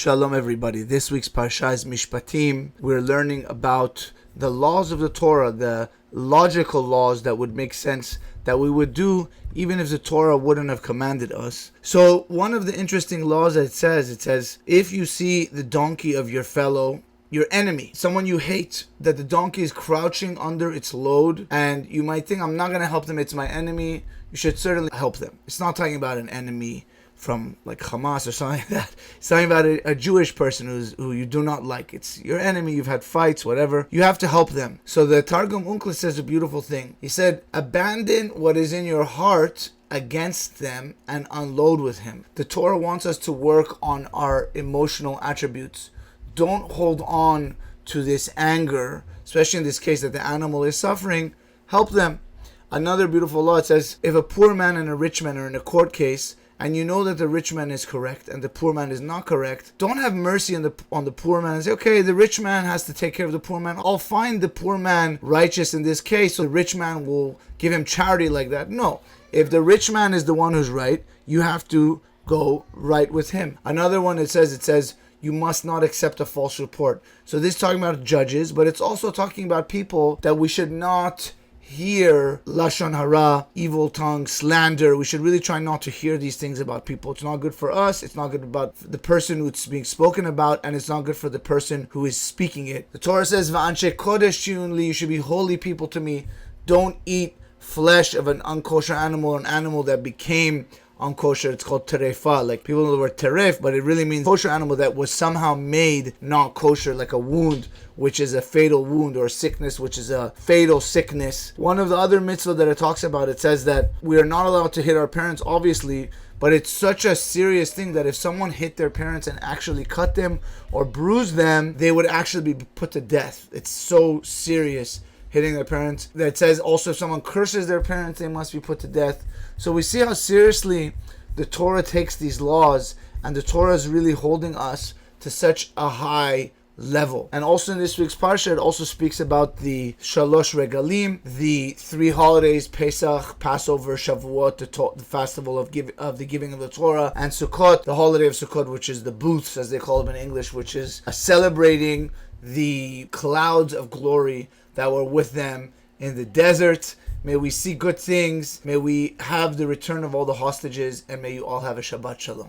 Shalom everybody. This week's Parasha is Mishpatim. We're learning about the laws of the Torah, the logical laws that would make sense that we would do even if the Torah wouldn't have commanded us. So one of the interesting laws that it says, if you see the donkey of your fellow, your enemy, someone you hate, that the donkey is crouching under its load, and you might think, I'm not going to help them, it's my enemy, you should certainly help them. It's not talking about an enemy from like Hamas or something like that. It's talking about a Jewish person who you do not like. It's your enemy, you've had fights, whatever. You have to help them. So the Targum Unkla says a beautiful thing. He said, abandon what is in your heart against them and unload with him. The Torah wants us to work on our emotional attributes. Don't hold on to this anger, especially in this case that the animal is suffering. Help them. Another beautiful law, it says, if a poor man and a rich man are in a court case, and you know that the rich man is correct and the poor man is not correct, don't have mercy on the poor man and say, okay, the rich man has to take care of the poor man. I'll find the poor man righteous in this case, so the rich man will give him charity like that. No. If the rich man is the one who's right, you have to go right with him. Another one, it says, you must not accept a false report. So this is talking about judges, but it's also talking about people that we should not hear lashon hara, evil tongue, slander. We should really try not to hear these things about people. It's not good for us. It's not good about the person who's being spoken about, and it's not good for the person who is speaking it. The Torah says, "Va'anshe kodesh tiyun li," you should be holy people to me. Don't eat flesh of an unkosher animal, an animal that became unkosher. It's called terefa. Like people know the word teref, but it really means kosher animal that was somehow made not kosher, like a wound, which is a fatal wound, or a sickness, which is a fatal sickness. One of the other mitzvah that it talks about, it says that we are not allowed to hit our parents, obviously, but it's such a serious thing that if someone hit their parents and actually cut them or bruised them, they would actually be put to death. It's so serious, hitting their parents. That says also if someone curses their parents, they must be put to death. So we see how seriously the Torah takes these laws, and the Torah is really holding us to such a high level. And also in this week's Parasha, it also speaks about the Shalosh Regalim, the three holidays, Pesach, Passover, Shavuot, the festival of the giving of the Torah, and Sukkot, the holiday of Sukkot, which is the booths, as they call them in English, which is celebrating the clouds of glory that were with them in the desert. May we see good things. May we have the return of all the hostages, and may you all have a Shabbat Shalom.